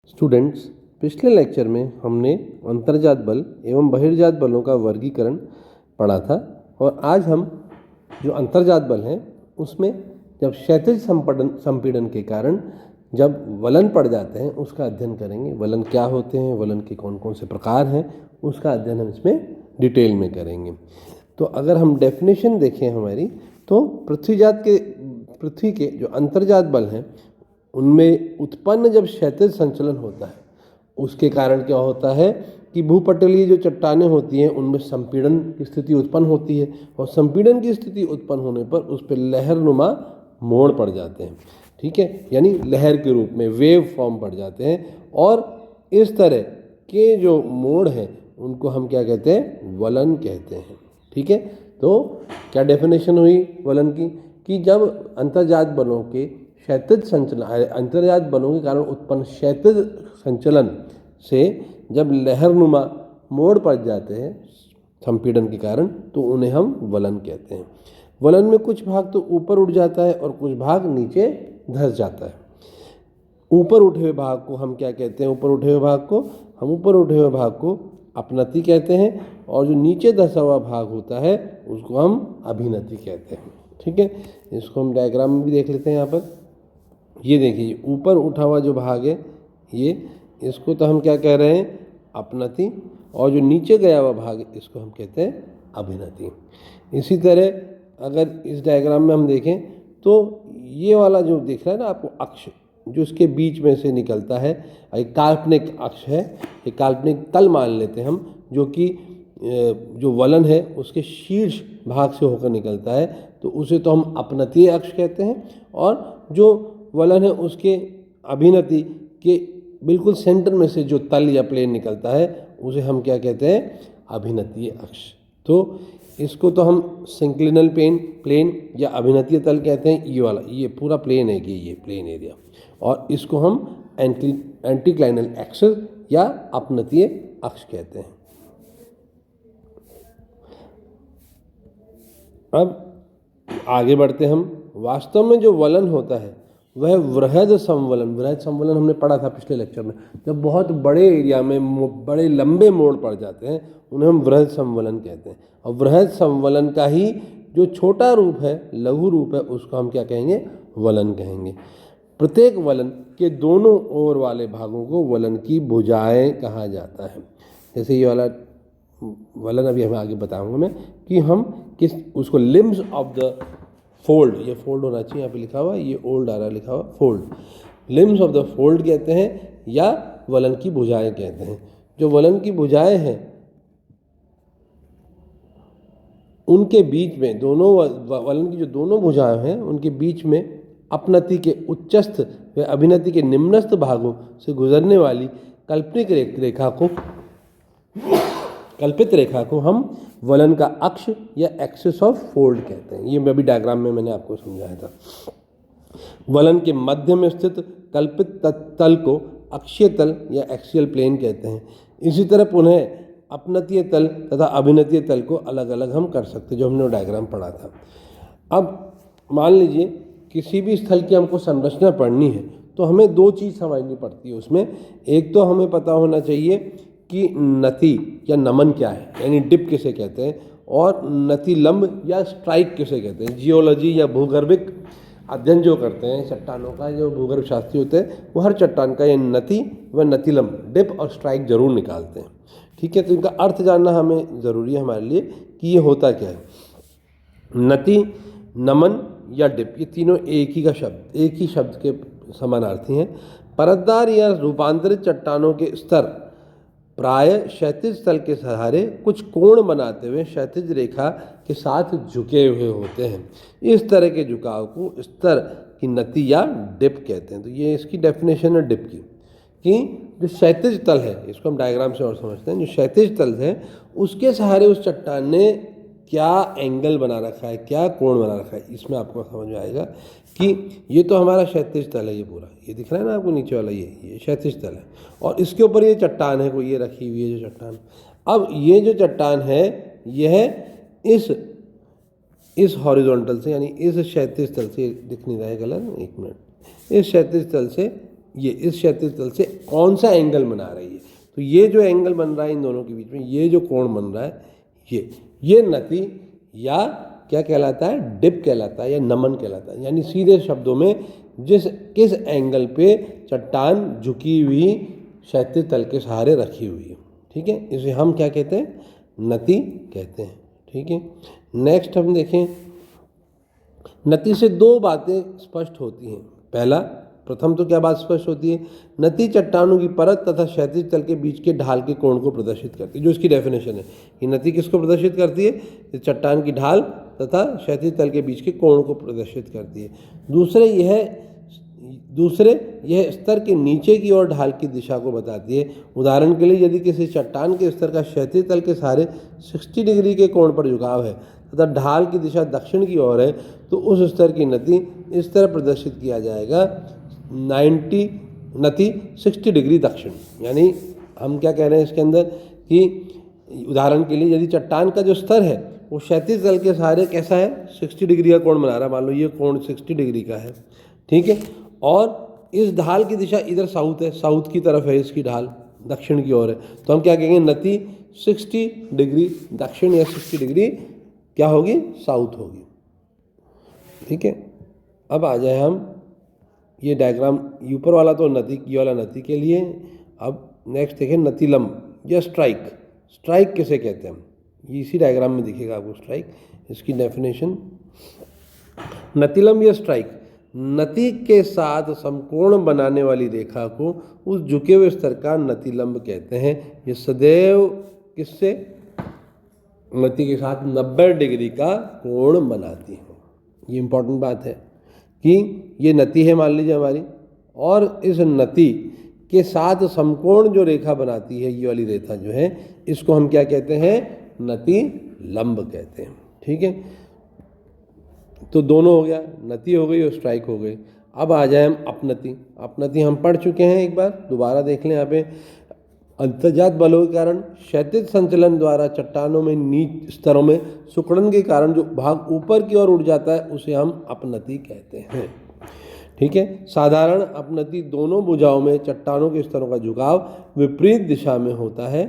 Students, पिछले lecture में हमने अंतर्जात बल एवं बहिर्जात बलों का वर्गीकरण पढ़ा था और आज हम जो अंतर्जात बल हैं उसमें जब क्षैतिज संपीड़न के कारण जब वलन पड़ जाते हैं उसका अध्ययन करेंगे। वलन क्या होते हैं, वलन के कौन कौन से प्रकार हैं, उसका अध्ययन हम इसमें डिटेल में करेंगे। तो अगर हम डेफिनेशन देखें हमारी, तो पृथ्वी के जो अंतर्जात बल हैं उनमें उत्पन्न जब क्षैतिज संचलन होता है उसके कारण क्या होता है कि भूपटलीय जो चट्टानें होती हैं उनमें संपीड़न की स्थिति उत्पन्न होती है और संपीड़न की स्थिति उत्पन्न होने पर उस पर लहरनुमा मोड़ पड़ जाते हैं। ठीक है, यानी लहर के रूप में वेव फॉर्म पड़ जाते हैं और इस तरह के जो मोड़ हैं उनको हम क्या कहते हैं, वलन कहते हैं। ठीक है, तो क्या डेफिनेशन हुई वलन की कि जब अंतर्जात बलों के क्षैतिज संचलन, अंतर्जात बलों के कारण उत्पन्न क्षैतिज संचलन से जब लहरनुमा मोड़ पड़ जाते हैं संपीड़न के कारण, तो उन्हें हम वलन कहते हैं। वलन में कुछ भाग तो ऊपर उठ जाता है और कुछ भाग नीचे धंस जाता है। ऊपर उठे हुए भाग को हम क्या कहते हैं, ऊपर उठे हुए भाग को अपनति कहते हैं और जो नीचे धंसा हुआ भाग होता है उसको हम अभिनति कहते हैं। ठीक है, इसको हम डायग्राम में भी देख लेते हैं। यहाँ पर ये देखिए, ऊपर उठा हुआ जो भाग है इसको तो हम क्या कह रहे हैं, अपनति, और जो नीचे गया हुआ भाग इसको हम कहते हैं अभिनति। इसी तरह अगर इस डायग्राम में हम देखें तो ये वाला जो दिख रहा है ना आपको अक्ष, जो इसके बीच में से निकलता है, एक काल्पनिक अक्ष है, एक काल्पनिक तल मान लेते हैं हम, जो कि जो वलन है उसके शीर्ष भाग से होकर निकलता है, तो उसे तो हम अपनतीय अक्ष कहते हैं। और जो वलन है उसके अभिनति के बिल्कुल सेंटर में से जो तल या प्लेन निकलता है उसे हम क्या कहते हैं, अभिनतीय अक्ष। तो इसको तो हम सिंक्लिनल प्लेन या अभिनतीय तल कहते हैं। ये वाला, ये पूरा प्लेन है कि ये प्लेन एरिया, और इसको हम एंटीक्लाइनल एक्सिस या अपनतीय अक्ष कहते हैं। अब आगे बढ़ते हम। वास्तव में जो वलन होता है वह वृहद संवलन हमने पढ़ा था पिछले लेक्चर में। जब बहुत बड़े एरिया में बड़े लंबे मोड़ पड़ जाते हैं उन्हें हम वृहद संवलन कहते हैं। और वृहद संवलन का ही जो छोटा रूप है, लघु रूप है, उसको हम क्या कहेंगे, वलन कहेंगे। प्रत्येक वलन के दोनों ओर वाले भागों को वलन की भुजाएं कहा जाता है। जैसे ये वाला वलन अभी हमें आगे बताऊंगा मैं कि हम किस उसको लिम्स ऑफ द फोल्ड, ये फोल्ड होना चाहिए, यहाँ पे लिखा हुआ, ये ओल्ड आ रहा लिखा हुआ fold, limbs of the fold कहते हैं या वलन की भुजाएं कहते हैं। जो वलन की भुजाएं हैं उनके बीच में दोनों वलन की जो दोनों भुजाएं हैं उनके बीच में अपनति के उच्चस्थ व अभिनति के निम्नस्थ भागों से गुजरने वाली कल्पित रेखा को हम वलन का अक्ष या एक्सिस ऑफ फोल्ड कहते हैं। ये अभी डायग्राम में मैंने आपको समझाया था। वलन के मध्य में स्थित कल्पित तल को अक्षीय तल या एक्सियल प्लेन कहते हैं। इसी तरह पुनः अपनतीय तल तथा अभिनतीय तल को अलग अलग हम कर सकते हैं, जो हमने डायग्राम पढ़ा था। अब मान लीजिए किसी भी स्थल की हमको संरचना पढ़नी है तो हमें दो चीज़ समझनी पड़ती है उसमें। एक तो हमें पता होना चाहिए कि नति या नमन क्या है, यानी डिप किसे कहते हैं, और नति लंब या स्ट्राइक किसे कहते हैं। जियोलॉजी या भूगर्भिक अध्ययन जो करते हैं चट्टानों का, जो भूगर्भ शास्त्री होते हैं, वो हर चट्टान का ये नति व नतिलंब, डिप और स्ट्राइक जरूर निकालते हैं। ठीक है, तो इनका अर्थ जानना हमें ज़रूरी है हमारे लिए कि ये होता क्या है। नति, नमन या डिप, ये तीनों एक ही शब्द के समानार्थी हैं। परतदार या रूपांतरित चट्टानों के स्तर प्राय क्षैतिज तल के सहारे कुछ कोण बनाते हुए क्षैतिज रेखा के साथ झुके हुए होते हैं। इस तरह के झुकाव को स्तर की नति या डिप कहते हैं। तो ये इसकी डेफिनेशन है डिप की, कि जो क्षैतिज तल है, इसको हम डायग्राम से और समझते हैं। जो क्षैतिज तल है उसके सहारे उस चट्टान ने क्या एंगल बना रखा है, क्या कोण बना रखा है, इसमें आपको समझ में आएगा कि ये तो हमारा क्षैतिज तल है। ये पूरा ये दिख रहा है ना आपको नीचे वाला, ये क्षैतिज तल है और इसके ऊपर ये चट्टान है, कोई ये रखी हुई है जो चट्टान। अब ये जो चट्टान है यह इस हॉरिजॉन्टल से, यानी इस क्षैतिज तल से, दिख नहीं रहा है कलर, एक मिनट, इस क्षैतिज तल से ये इस क्षैतिज तल से कौन सा एंगल बना रही है। तो ये जो एंगल बन रहा है इन दोनों के बीच में, ये जो कोण बन रहा है, ये नति या क्या कहलाता है, डिप कहलाता है या नमन कहलाता है। यानी सीधे शब्दों में किस एंगल पे चट्टान झुकी हुई क्षैतिज तल के सहारे रखी हुई है। ठीक है, इसे हम क्या कहते हैं, नति कहते हैं। ठीक है, नेक्स्ट हम देखें, नति से दो बातें स्पष्ट होती हैं। प्रथम तो क्या बात स्पष्ट होती है, नति चट्टानों की परत तथा क्षैतिज तल के बीच के ढाल के कोण को प्रदर्शित करती है। जो इसकी डेफिनेशन है कि नति किसको प्रदर्शित करती है, चट्टान की ढाल तथा क्षैतिज तल के बीच के कोण को प्रदर्शित करती है। दूसरे यह स्तर के नीचे की ओर ढाल की दिशा को बताती है। उदाहरण के लिए यदि किसी चट्टान के स्तर का क्षैतिज तल के सहारे 60 डिग्री के कोण पर झुकाव है तथा ढाल की दिशा दक्षिण की ओर है, तो उस स्तर की नति इस तरह प्रदर्शित किया जाएगा, नति 60 डिग्री दक्षिण। यानी हम क्या कह रहे हैं इसके अंदर कि उदाहरण के लिए यदि चट्टान का जो स्तर है वो क्षैतिज तल के सहारे कैसा है, 60 डिग्री का कोण बना रहा है। मान लो ये कोण 60 डिग्री का है, ठीक है, और इस ढाल की दिशा इधर साउथ है, साउथ की तरफ है इसकी ढाल, दक्षिण की ओर है, तो हम क्या कहेंगे, नति 60 डिग्री दक्षिण या 60 डिग्री क्या होगी, साउथ होगी। ठीक है, अब आ जाए हम ये डायग्राम, ऊपर वाला तो नति, ये वाला नति के लिए। अब नेक्स्ट देखें नतिलंब या स्ट्राइक। स्ट्राइक किसे कहते हैं, ये इसी डायग्राम में दिखेगा आपको स्ट्राइक, इसकी डेफिनेशन। नतिलंब या स्ट्राइक, नति के साथ समकोण बनाने वाली रेखा को उस झुके हुए स्तर का नतिलंब कहते हैं। ये सदैव किससे, नति के साथ 90 डिग्री का कोण बनाती है। ये इंपॉर्टेंट बात है कि ये नति है मान लीजिए हमारी, और इस नति के साथ समकोण जो रेखा बनाती है, ये वाली रेखा जो है, इसको हम क्या कहते हैं, नति लंब कहते हैं। ठीक है, तो दोनों हो गया, नति हो गई और स्ट्राइक हो गई। अब आ जाए हम अपनति। अपनति हम पढ़ चुके हैं एक बार, दोबारा देख लें। यहाँ पे अंतर्जात बलों के कारण क्षैतिज संचलन द्वारा चट्टानों में नीच स्तरों में सिकुड़न के कारण जो भाग ऊपर की ओर उठ जाता है उसे हम अपनति कहते हैं। ठीक है, साधारण अपनति दोनों भुजाओं में चट्टानों के स्तरों का झुकाव विपरीत दिशा में होता है,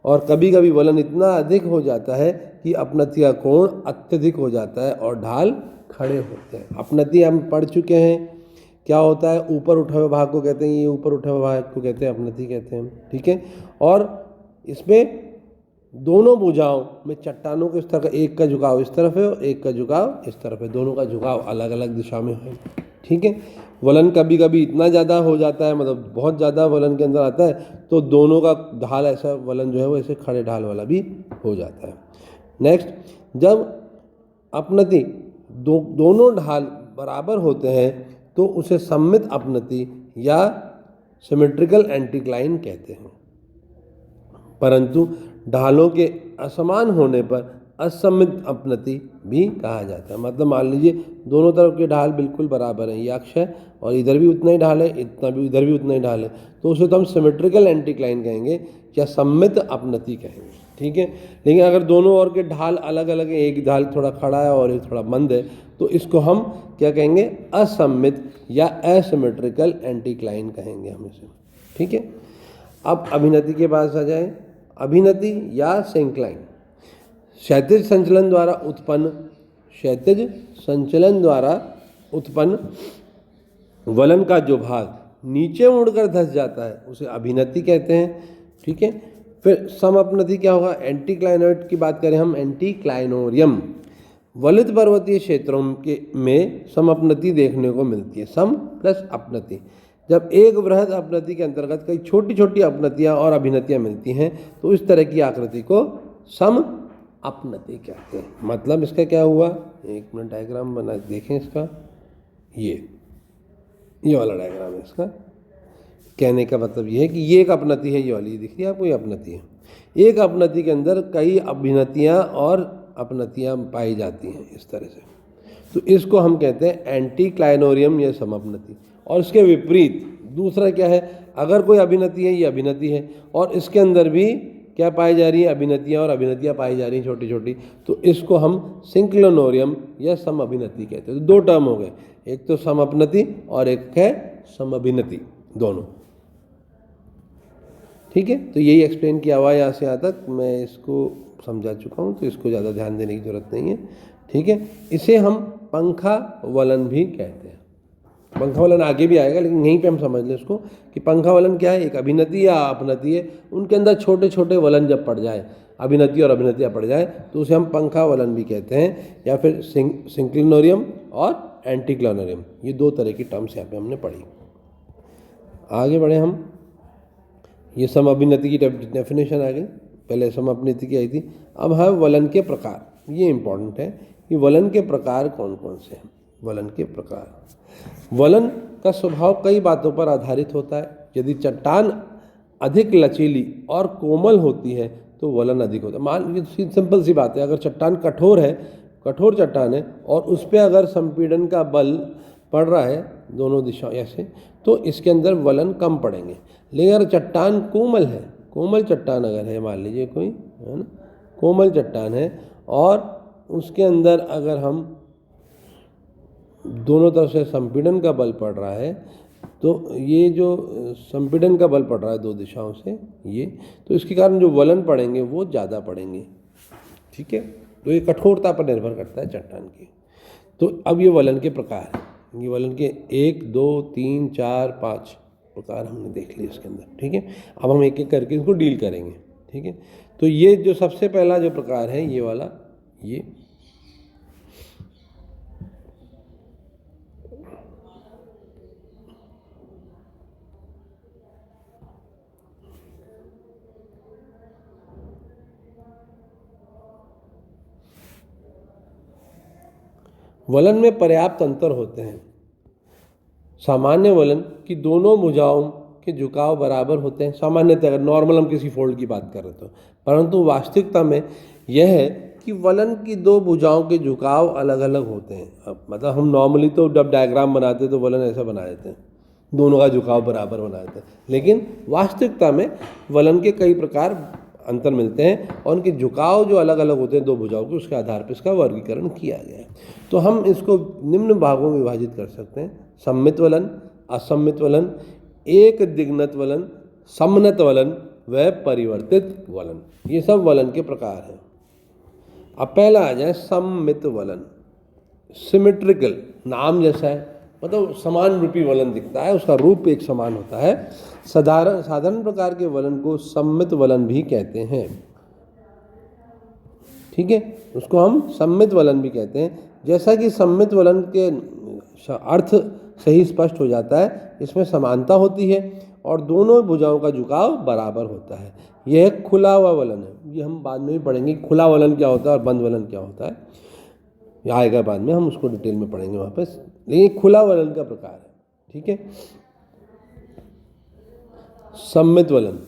और कभी कभी वलन इतना अधिक हो जाता है कि अपनति का कोण अत्यधिक हो जाता है और ढाल खड़े होते हैं। अपनति हम पढ़ चुके हैं, क्या होता है, ऊपर उठे हुए भाग को कहते हैं, ये ऊपर उठे हुए भाग को कहते हैं अपनति कहते हैं। ठीक है, और इसमें दोनों भुजाओं में चट्टानों के स्तर का एक का झुकाव इस तरफ है और एक का झुकाव इस तरफ है, दोनों का झुकाव अलग अलग दिशा में है। ठीक है, वलन कभी कभी इतना ज़्यादा हो जाता है, मतलब बहुत ज़्यादा वलन के अंदर आता है, तो दोनों का ढाल ऐसा वलन जो है वो ऐसे खड़े ढाल वाला भी हो जाता है। नेक्स्ट, जब अपनति दोनों ढाल बराबर होते हैं तो उसे सममित अपनति या सिमेट्रिकल एंटीक्लाइन कहते हैं, परंतु ढालों के असमान होने पर असममित अपनति भी कहा जाता है। मतलब मान लीजिए दोनों तरफ के ढाल बिल्कुल बराबर हैं, ये अक्ष है और इधर भी उतना ही ढाल है, इतना भी इधर भी उतना ही ढाल है, तो उसे तो हम सिमेट्रिकल एंटीक्लाइन कहेंगे या सममित अपनति कहेंगे। ठीक है, लेकिन अगर दोनों ओर के ढाल अलग अलग है, एक ढाल थोड़ा खड़ा है और एक थोड़ा मंद है, तो इसको हम क्या कहेंगे, असममित या एसिमेट्रिकल एंटीक्लाइन कहेंगे हम इसे। ठीक है, अब अभिनति के पास आ जाए। अभिनति या सिंक्लाइन, क्षैतिज संचलन द्वारा उत्पन्न वलन का जो भाग नीचे मुड़कर धंस जाता है उसे अभिनति कहते हैं। ठीक है, फिर समअपनति क्या होगा, एंटीक्लाइनोइड की बात करें हम, एंटीक्लाइनोरियम। वलित पर्वतीय क्षेत्रों में समअपनति देखने को मिलती है, सम प्लस अपनति। जब एक वृहद अपनति के अंतर्गत कई छोटी छोटी अपनतियाँ और अभिनतियाँ मिलती हैं तो इस तरह की आकृति को सम अपनति कहते हैं। मतलब इसका क्या हुआ, एक मिनट डायग्राम बना देखें इसका, ये वाला डायग्राम है इसका। कहने का मतलब ये है कि ये एक अपनति है, ये वाली दिख रही है आपको, ये अपनति है। एक अपनति के अंदर कई अभिनतियाँ और अपनतियाँ पाई जाती हैं इस तरह से, तो इसको हम कहते हैं एंटीक्लाइनोरियम या समअपनति। और इसके विपरीत दूसरा क्या है, अगर कोई अभिनति है, ये अभिनति है और इसके अंदर भी क्या पाई जा रही है, अभिनतियाँ और अभिनतियाँ पाई जा रही हैं छोटी छोटी, तो इसको हम सिंक्लोनोरियम या समअभिनति कहते हैं। तो दो टर्म हो गए, एक तो समअपनति और एक है समअभिनति, दोनों। ठीक है, तो यही एक्सप्लेन किया हुआ है यहाँ से यहाँ तक, मैं इसको समझा चुका हूँ, तो इसको ज़्यादा ध्यान देने की ज़रूरत नहीं है। ठीक है, इसे हम पंखा वलन भी कहते हैं। पंखा वलन आगे भी आएगा, लेकिन यहीं पे हम समझ लें उसको कि पंखा वलन क्या है, एक अभिनति या अपनति है, उनके अंदर छोटे छोटे वलन जब पड़ जाए, अभिनति और अभिनतियाँ पड़ जाए, तो उसे हम पंखा वलन भी कहते हैं, या फिर सिंक्लिनोरियम और एंटीक्लिनोरियम, ये दो तरह की टर्म्स यहाँ पे हमने पढ़ी। आगे बढ़े हम, ये सम अभिनति की डेफिनेशन आ गई, पहले सम अभिनति की आई थी। अब है वलन के प्रकार, ये इंपॉर्टेंट है कि वलन के प्रकार कौन कौन से हैं। वलन के प्रकार, वलन का स्वभाव कई बातों पर आधारित होता है। यदि चट्टान अधिक लचीली और कोमल होती है तो वलन अधिक होता है। मान लीजिए सिंपल सी बात है, अगर चट्टान कठोर है, कठोर चट्टान है, और उस पर अगर संपीड़न का बल पड़ रहा है दोनों दिशाओं ऐसे, तो इसके अंदर वलन कम पड़ेंगे। लेकिन अगर चट्टान कोमल है, कोमल चट्टान अगर है, मान लीजिए कोई है ना, कोमल चट्टान है, और उसके अंदर अगर हम दोनों तरफ से संपीड़न का बल पड़ रहा है, तो ये जो संपीड़न का बल पड़ रहा है दो दिशाओं से, ये तो इसके कारण जो वलन पड़ेंगे वो ज़्यादा पड़ेंगे। ठीक है, तो ये कठोरता पर निर्भर करता है चट्टान की। तो अब ये वलन के प्रकार हैं, ये वलन के 1 2 3 4 5 प्रकार हमने देख लिए इसके अंदर। ठीक है, अब हम एक एक करके इसको डील करेंगे। ठीक है, तो ये जो सबसे पहला जो प्रकार है, ये वाला, ये वलन में पर्याप्त अंतर होते हैं। सामान्य वलन की दोनों भुजाओं के झुकाव बराबर होते हैं, सामान्यतः अगर नॉर्मल हम किसी फोल्ड की बात कर रहे तो, परंतु वास्तविकता में यह है कि वलन की दो भुजाओं के झुकाव अलग अलग होते हैं। अब मतलब हम नॉर्मली तो जब डायग्राम बनाते हैं तो वलन ऐसा बना देते हैं, दोनों का झुकाव बराबर बना देते हैं, लेकिन वास्तविकता में वलन के कई प्रकार अंतर मिलते हैं, और उनके झुकाव जो अलग अलग होते हैं दो भुजाओं के, उसके आधार पर इसका वर्गीकरण किया गया है। तो हम इसको निम्न भागों में विभाजित कर सकते हैं: सम्मित वलन, असम्मित वलन, एक दिग्नत वलन, समनत वलन व परिवर्तित वलन। ये सब वलन के प्रकार हैं। अब पहला आ जाए सम्मित वलन। सिमेट्रिकल, नाम जैसा है, मतलब समान रूपी वलन दिखता है, उसका रूप एक समान होता है। साधारण प्रकार के वलन को सम्मित वलन भी कहते हैं। ठीक है, उसको हम सम्मित वलन भी कहते हैं। जैसा कि सम्मित वलन के अर्थ सही स्पष्ट हो जाता है, इसमें समानता होती है और दोनों भुजाओं का झुकाव बराबर होता है। यह एक खुला हुआ वलन है, ये हम बाद में भी पढ़ेंगे खुला वलन क्या होता है और बंद वलन क्या होता है, यह आएगा बाद में, हम उसको डिटेल में पढ़ेंगे वहाँ पर। लेकिन खुला वलन का प्रकार है। ठीक है, सम्मित वलन,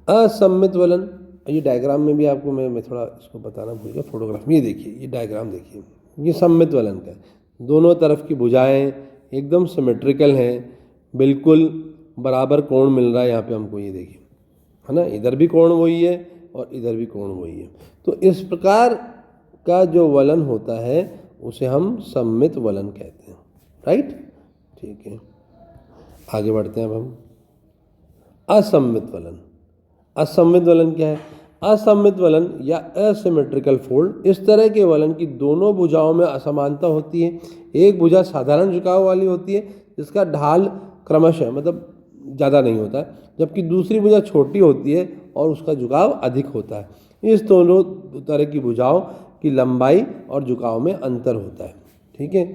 असम्मित वलन, ये डायग्राम में भी आपको मैं थोड़ा इसको बताना भूल गया, फोटोग्राफ में। ये देखिए, ये डायग्राम देखिए, ये सम्मित वलन का है। दोनों तरफ की भुजाएं एकदम सिमेट्रिकल हैं, बिल्कुल बराबर कोण मिल रहा है यहाँ पे हमको, ये देखिए, है ना, इधर भी कोण वही है और इधर भी कोण वही है। तो इस प्रकार का जो वलन होता है उसे हम सम्मित वलन कहते हैं। राइट, ठीक है, आगे बढ़ते हैं अब हम। असम्मित वलन। असम्मित वलन क्या है? असम्मित वलन या असिमेट्रिकल फोल्ड, इस तरह के वलन की दोनों भुजाओं में असमानता होती है। एक भुजा साधारण झुकाव वाली होती है जिसका ढाल क्रमशः मतलब ज़्यादा नहीं होता है, जबकि दूसरी भुजा छोटी होती है और उसका झुकाव अधिक होता है। इस दोनों तरह की भुजाओं की लंबाई और झुकाव में अंतर होता है। ठीक है,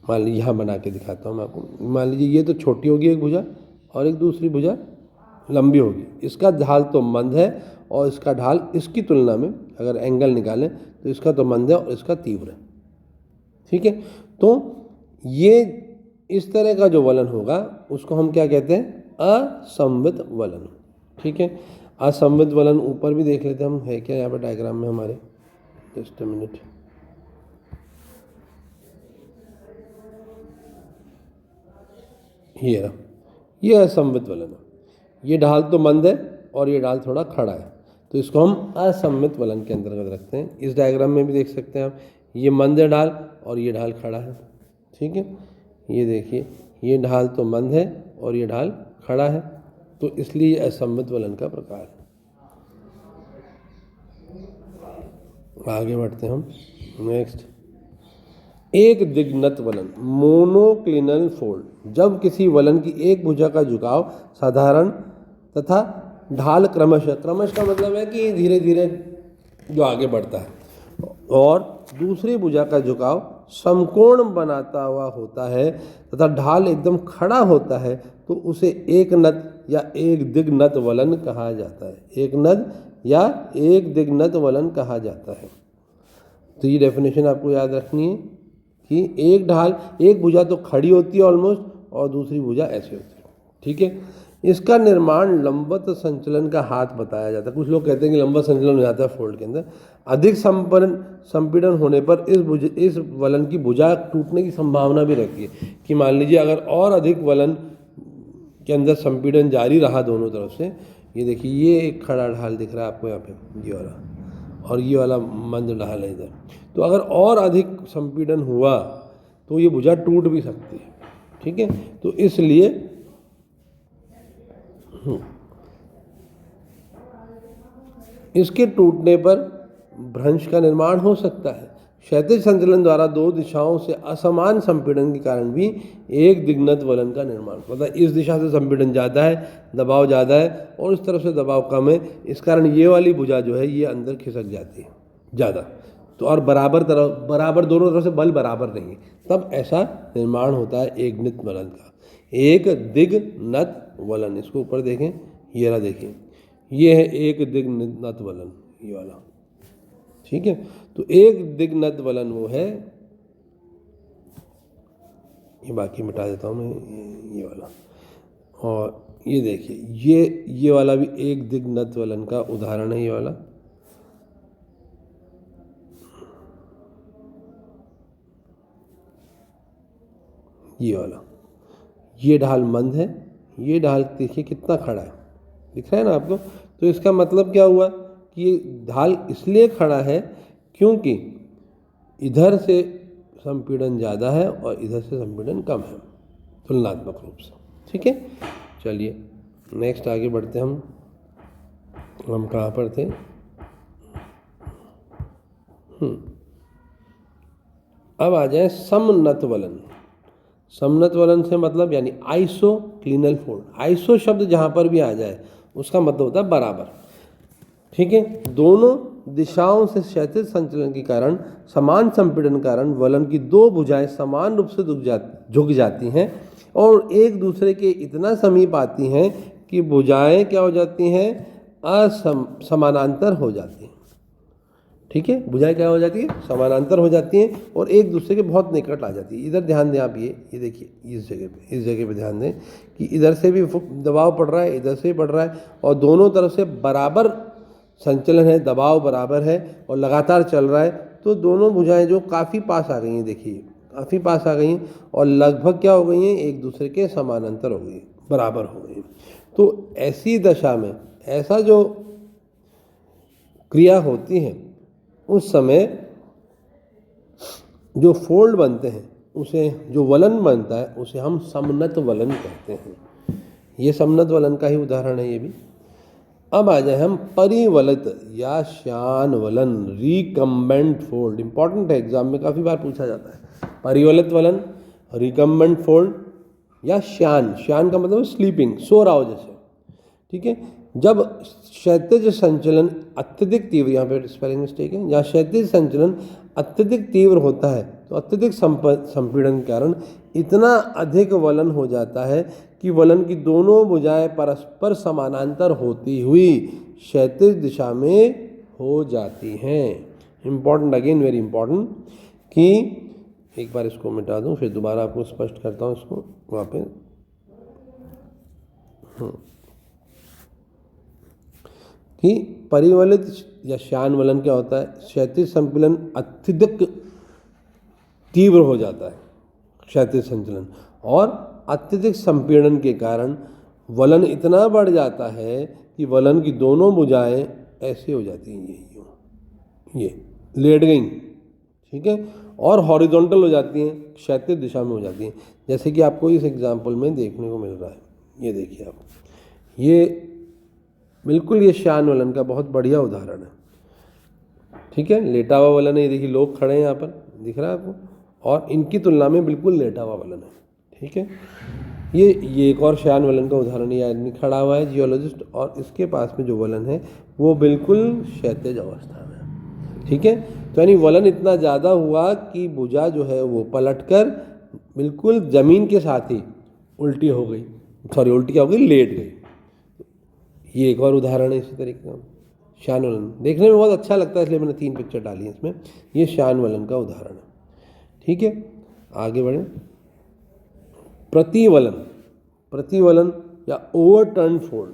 मान लीजिए यहाँ बना के दिखाता हूँ मैं आपको। मान लीजिए ये तो छोटी होगी एक भुजा और एक दूसरी भुजा लंबी होगी। इसका ढाल तो मंद है और इसका ढाल इसकी तुलना में अगर एंगल निकालें तो इसका तो मंद है और इसका तीव्र है। ठीक है, तो ये इस तरह का जो वलन होगा उसको हम क्या कहते हैं? असममित वलन। ठीक है, असममित वलन ऊपर भी देख लेते हैं हम, है क्या यहाँ पर डायग्राम में हमारे, जस्ट अ मिनट। ये असममित वलन है, ये ढाल तो मंद है और ये ढाल थोड़ा खड़ा है, तो इसको हम असममित वलन के अंतर्गत रखते हैं। इस डायग्राम में भी देख सकते हैं आप, ये मंद है ढाल और ये ढाल खड़ा है। ठीक है, ये देखिए, ये ढाल तो मंद है और ये ढाल खड़ा है, तो इसलिए ये असममित वलन का प्रकार है। आगे बढ़ते हैं हम। नेक्स्ट, एक दिग्नत वलन, मोनोक्लिनल फोल्ड। जब किसी वलन की एक भुजा का झुकाव साधारण तथा ढाल क्रमशः का मतलब है कि धीरे धीरे जो आगे बढ़ता है, और दूसरी भुजा का झुकाव समकोण बनाता हुआ होता है तथा ढाल एकदम खड़ा होता है, तो उसे एक नत या एक दिग्नत वलन कहा जाता है। एक नत या एक दिग्नत वलन कहा जाता है। तो ये डेफिनेशन आपको याद रखनी है कि एक ढाल, एक भुजा तो खड़ी होती है ऑलमोस्ट, और दूसरी भुजा ऐसे होती है। ठीक है, इसका निर्माण लंबवत संचलन का हाथ बताया जाता है। कुछ लोग कहते हैं कि लंबवत संचलन हो जाता है फोल्ड के अंदर। अधिक संपीड़न होने पर इस वलन की भुजा टूटने की संभावना भी रहती है कि मान लीजिए अगर और अधिक वलन के अंदर संपीड़न जारी रहा दोनों तरफ से, ये देखिए ये एक खड़ा ढाल दिख रहा है आपको यहाँ पे, ये वाला, और ये वाला मंद ढाल है इधर, तो अगर और अधिक संपीड़न हुआ तो ये भुजा टूट भी सकती है। ठीक है, तो इसलिए इसके टूटने पर भ्रंश का निर्माण हो सकता है। क्षैतिज संचलन द्वारा दो दिशाओं से असमान संपीड़न के कारण भी एक दिग्नत वलन का निर्माण, मतलब इस दिशा से संपीड़न ज़्यादा है, दबाव ज़्यादा है, और इस तरफ से दबाव कम है, इस कारण ये वाली भुजा जो है ये अंदर खिसक जाती है ज़्यादा, तो और बराबर दोनों तरफ से बल बराबर नहीं है, तब ऐसा निर्माण होता है एक नित वलन का, एक दिग्नत वलन। इसको ऊपर देखें, ये रहा देखें, ये है एक दिग्नत वलन, ये वाला। ठीक है, तो एक दिग्नत वलन वो है, ये बाकी मिटा देता हूँ मैं, ये वाला, और ये देखिए ये वाला भी एक दिग्नत वलन का उदाहरण है, ये वाला। ये वाला, ये ढाल मंद है, ये ढाल देखिए कितना खड़ा है, दिख रहा है ना आपको। तो इसका मतलब क्या हुआ कि ये ढाल इसलिए खड़ा है क्योंकि इधर से संपीड़न ज़्यादा है और इधर से संपीड़न कम है तुलनात्मक रूप से। ठीक है, चलिए नेक्स्ट आगे बढ़ते हैं। हम कहाँ पर थे? अब आ जाए समनत वलन। समनत वलन से मतलब यानी आइसोक्लिनल फोल्ड। आइसो शब्द जहाँ पर भी आ जाए उसका मतलब होता है बराबर। ठीक है, दोनों दिशाओं से क्षैतिज संचलन के कारण समान संपीड़न कारण वलन की दो भुजाएं समान रूप से झुक जाती हैं और एक दूसरे के इतना समीप आती हैं कि भुजाएं क्या हो जाती हैं, समानांतर हो जाती हैं। ठीक है, भुजाएं क्या हो जाती है, समानांतर हो जाती हैं और एक दूसरे के बहुत निकट आ जाती है। इधर ध्यान दें आप, ये देखिए इस जगह पे ध्यान दें कि इधर से भी दबाव पड़ रहा है, इधर से भी पड़ रहा है, और दोनों तरफ से बराबर संचलन है, दबाव बराबर है और लगातार चल रहा है। तो दोनों भुजाएं जो काफ़ी पास आ गई हैं, देखिए काफ़ी पास आ गई हैं और लगभग क्या हो गई हैं, एक दूसरे के समानांतर हो गई, बराबर हो गई। तो ऐसी दशा में ऐसा जो क्रिया होती है उस समय जो फोल्ड बनते हैं, उसे जो वलन बनता है उसे हम समनत वलन कहते हैं। ये समनत वलन का ही उदाहरण है ये भी। अब आ जाए हम परिवलित या श्यान वलन, रिकम्बेंट फोल्ड। इंपॉर्टेंट है, एग्जाम में काफ़ी बार पूछा जाता है। परिवलित वलन, रिकम्बेंट फोल्ड या श्यान। श्यान का मतलब स्लीपिंग, सो रहा हो जैसे। ठीक है, जब क्षैतिज संचलन अत्यधिक तीव्र, यहाँ पे स्पेलिंग मिस्टेक है, जहाँ क्षैतिज संचलन अत्यधिक तीव्र होता है तो अत्यधिक संपीड़न के कारण इतना अधिक वलन हो जाता है कि वलन की दोनों भुजाएं परस्पर समानांतर होती हुई क्षैतिज दिशा में हो जाती हैं। इम्पॉर्टेंट, अगेन वेरी इम्पॉर्टेंट, कि एक बार इसको मिटा दूं फिर दोबारा आपको स्पष्ट करता हूँ इसको वहाँ पे। कि परिवलित या श्यान वलन क्या होता है, क्षैतिज संपीड़न अत्यधिक तीव्र हो जाता है क्षैतिज संचलन, और अत्यधिक संपीड़न के कारण वलन इतना बढ़ जाता है कि वलन की दोनों भुजाएं ऐसे हो जाती हैं, ये लेट गई। ठीक है, और हॉरिजॉन्टल हो जाती हैं, क्षैतिज दिशा में हो जाती हैं, जैसे कि आपको इस एग्जाम्पल में देखने को मिल रहा है। ये देखिए आप, ये बिल्कुल ये श्यान वलन का बहुत बढ़िया उदाहरण है। ठीक है, लेटा हुआ वलन है, ये देखिए लोग खड़े हैं यहाँ पर, दिख रहा है आपको, और इनकी तुलना में बिल्कुल लेटा हुआ वलन है। ठीक है, ये एक और श्यान वलन का उदाहरण, ये आदमी खड़ा हुआ है जियोलॉजिस्ट, और इसके पास में जो वलन है वो बिल्कुल क्षैतिज अवस्था में है। ठीक है, तो यानी वलन इतना ज़्यादा हुआ कि भुजा जो है वो पलटकर बिल्कुल ज़मीन के साथ ही उल्टी हो गई, उल्टी क्या हो गई, लेट गई। ये एक और उदाहरण है इसी तरीके का श्यान वलन। देखने में बहुत अच्छा लगता है, इसलिए मैंने 3 पिक्चर डाली है इसमें। ये श्यान वलन का उदाहरण है। ठीक है, आगे बढ़ें। प्रतिवलन या ओवरटर्न फोल्ड,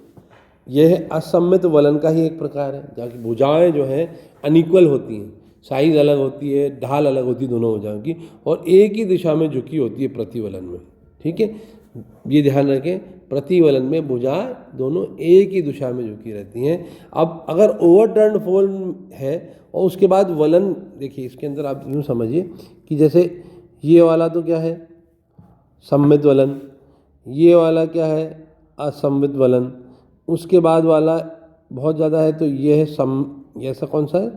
यह है असममित वलन का ही एक प्रकार है, जहाँ की भुजाएं जो हैं अनइक्वल होती हैं, साइज अलग होती है, ढाल अलग होती है दोनों भुजाओं की, और एक ही दिशा में झुकी होती है प्रतिवलन में। ठीक है, ये ध्यान रखें, प्रतिवलन में भुजाएं दोनों एक ही दिशा में झुकी रहती हैं। अब अगर ओवरटर्न फोल्ड है और उसके बाद वलन, देखिए इसके अंदर आप यूँ समझिए कि जैसे ये वाला तो क्या है, सममित वलन, ये वाला क्या है, असममित वलन, उसके बाद वाला बहुत ज़्यादा है तो ये है ऐसा कौन सा है,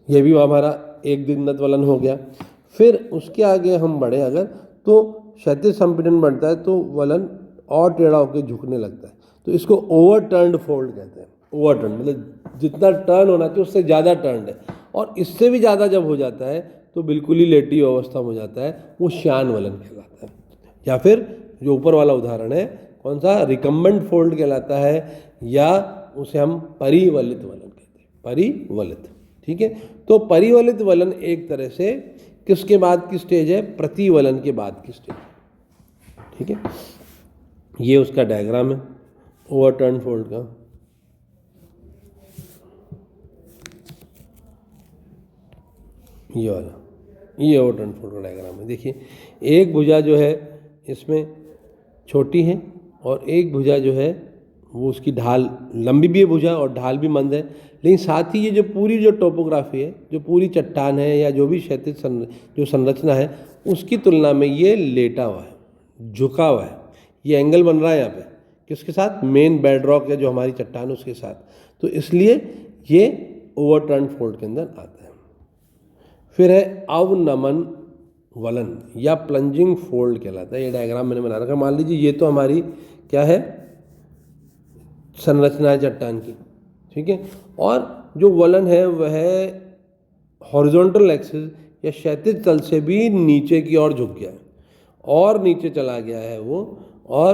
ये भी हमारा एक दिग्नत वलन हो गया। फिर उसके आगे हम बढ़े अगर, तो क्षैतिज संपीड़न बढ़ता है तो वलन और टेढ़ा होकर झुकने लगता है, तो इसको ओवरटर्न्ड फोल्ड कहते हैं। ओवरटर्न मतलब जितना टर्न होना चाहिए उससे ज़्यादा टर्न है, और इससे भी ज़्यादा जब हो जाता है तो बिल्कुल ही लेटी अवस्था में हो जाता है, वो श्यान वलन कहलाता है। या फिर जो ऊपर वाला उदाहरण है कौन सा, रिकम्बेंट फोल्ड कहलाता है, या उसे हम परिवलित वलन कहते हैं, परिवलित। ठीक है, तो परिवलित वलन एक तरह से किसके बाद की स्टेज है, प्रतिवलन के बाद की स्टेज। ठीक है, ये उसका डायग्राम है ओवरटर्न फोल्ड का। ये वाला, ये ओवरटर्न फोल्ड का डायग्राम है। देखिए एक भुजा जो है इसमें छोटी है, और एक भुजा जो है वो उसकी ढाल लंबी भी है भुजा और ढाल भी मंद है, लेकिन साथ ही ये जो पूरी जो टोपोग्राफी है, जो पूरी चट्टान है या जो भी क्षैतिज जो संरचना है, उसकी तुलना में ये लेटा हुआ है, झुका हुआ है। ये एंगल बन रहा है यहाँ पे किसके साथ, मेन बेड रॉक है जो हमारी चट्टान है उसके साथ, तो इसलिए ये ओवरटर्न फोल्ड के अंदर आता है। फिर है अवनमन वलन या प्लंजिंग फोल्ड कहलाता है। ये डायग्राम मैंने बना रखा, मान लीजिए ये तो हमारी क्या है, संरचना है चट्टान की। ठीक है, और जो वलन है वह हॉरिजॉन्टल एक्सिस या क्षैतिज तल से भी नीचे की ओर झुक गया है, और नीचे चला गया है वो, और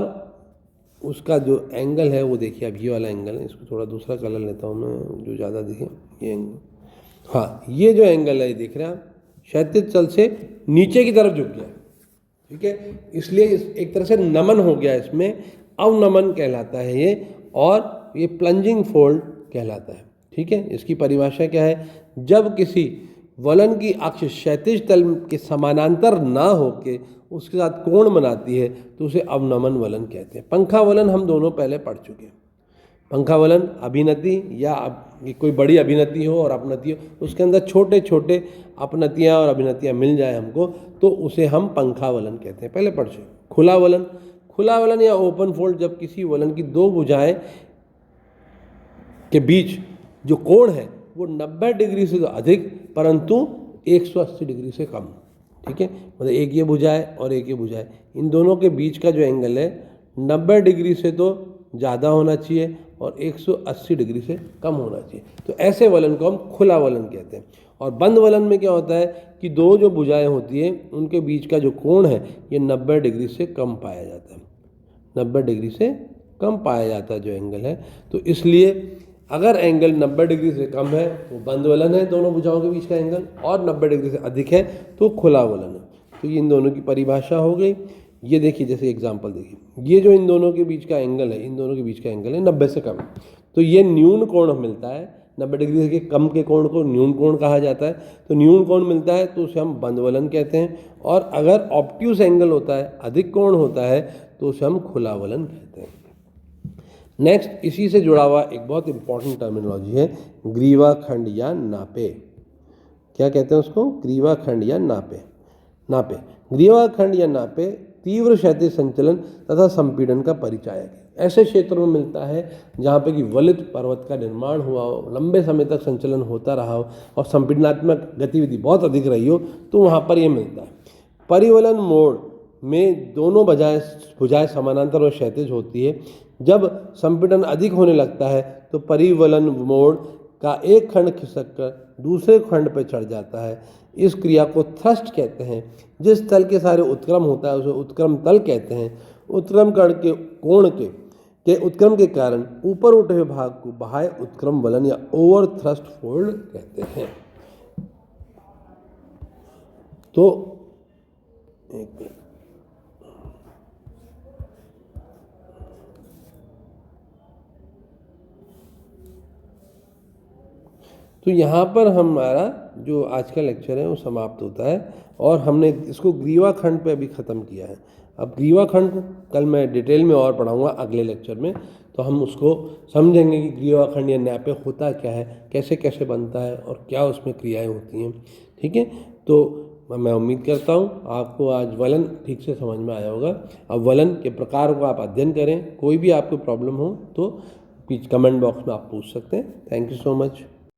उसका जो एंगल है वो देखिए, अब ये वाला एंगल है, इसको थोड़ा दूसरा कलर लेता हूँ मैं जो ज़्यादा दिखे, ये एंगल, हाँ ये जो एंगल है देख रहे हैं आप, क्षैतिज तल से नीचे की तरफ झुक गया है। ठीक है, इसलिए एक तरह से नमन हो गया, इसमें अवनमन कहलाता है ये, और ये प्लंजिंग फोल्ड कहलाता है। ठीक है, इसकी परिभाषा क्या है, जब किसी वलन की अक्ष क्षैतिज तल के समानांतर ना होके उसके साथ कोण बनाती है तो उसे अवनमन वलन कहते हैं। पंखा वलन हम दोनों पहले पढ़ चुके हैं। पंखा वलन अभिनति या कोई बड़ी अभिनति हो और अपनति हो, उसके अंदर छोटे छोटे अपनतियाँ और अभिनतियाँ मिल जाए हमको, तो उसे हम पंखा वलन कहते हैं, पहले पढ़ चुके। खुला वलन या ओपन फोल्ड, जब किसी वलन की दो भुजाएं के बीच जो कोण है वो 90 डिग्री से तो अधिक परंतु 180 डिग्री से कम। ठीक है, मतलब एक ये भुजा है और एक ये भुजा है, इन दोनों के बीच का जो एंगल है 90 डिग्री से तो ज़्यादा होना चाहिए और 180 डिग्री से कम होना चाहिए, तो ऐसे वलन को हम खुला वलन कहते हैं। और बंद वलन में क्या होता है कि दो जो भुजाएं होती हैं उनके बीच का जो कोण है ये 90 डिग्री से कम पाया जाता है, 90 डिग्री से कम पाया जाता है जो एंगल है। तो इसलिए अगर एंगल 90 डिग्री से कम है तो बंद वलन है, दोनों भुजाओं के बीच का एंगल, और 90 डिग्री से अधिक है तो खुला वलन है। तो ये इन दोनों की परिभाषा हो गई। ये देखिए, जैसे एग्जांपल देखिए, ये जो इन दोनों के बीच का एंगल है, इन दोनों के बीच का एंगल है 90 से कम, तो ये न्यून कोण मिलता है। 90 डिग्री से कम के कोण को न्यून कोण कहा जाता है, तो न्यून कोण मिलता है तो उसे हम बंद वलन कहते हैं। और अगर ऑब्ट्यूज एंगल होता है, अधिक कोण होता है, तो उसे हम खुला वलन कहते हैं। नेक्स्ट, इसी से जुड़ा हुआ एक बहुत इंपॉर्टेंट टर्मिनोलॉजी है ग्रीवा खंड या नापे। क्या कहते हैं उसको, ग्रीवाखंड या नापे। ग्रीवाखंड या नापे तीव्र क्षैतिज संचलन तथा संपीड़न का परिचायक है। ऐसे क्षेत्रों में मिलता है जहाँ पे कि वलित पर्वत का निर्माण हुआ हो, लंबे समय तक संचलन होता रहा हो और संपीड़नात्मक गतिविधि बहुत अधिक रही हो, तो वहाँ पर ये मिलता है। परिवलन मोड़ में दोनों भुजाएं समानांतर और क्षैतिज होती है। जब संपीड़न अधिक होने लगता है तो परिवलन मोड़ का एक खंड खिसककर दूसरे खंड पर चढ़ जाता है। इस क्रिया को थ्रस्ट कहते हैं। जिस तल के सारे उत्क्रम होता है उसे उत्क्रम तल कहते हैं। उत्क्रम कण के कोण के उत्क्रम के कारण ऊपर उठे हुए भाग को बाह्य उत्क्रम वलन या ओवर थ्रस्ट फोल्ड कहते हैं। तो यहाँ पर हमारा जो आज का लेक्चर है वो समाप्त होता है और हमने इसको ग्रीवाखंड पे अभी ख़त्म किया है। अब ग्रीवाखंड को कल मैं डिटेल में और पढ़ाऊँगा अगले लेक्चर में, तो हम उसको समझेंगे कि ग्रीवाखंड या नापे होता क्या है, कैसे कैसे बनता है और क्या उसमें क्रियाएं होती हैं। ठीक है, तो मैं उम्मीद करता हूँ आपको आज वलन ठीक से समझ में आया होगा। अब वलन के प्रकार को आप अध्ययन करें। कोई भी आपको प्रॉब्लम हो तो कमेंट बॉक्स में आप पूछ सकते हैं। Thank you so much.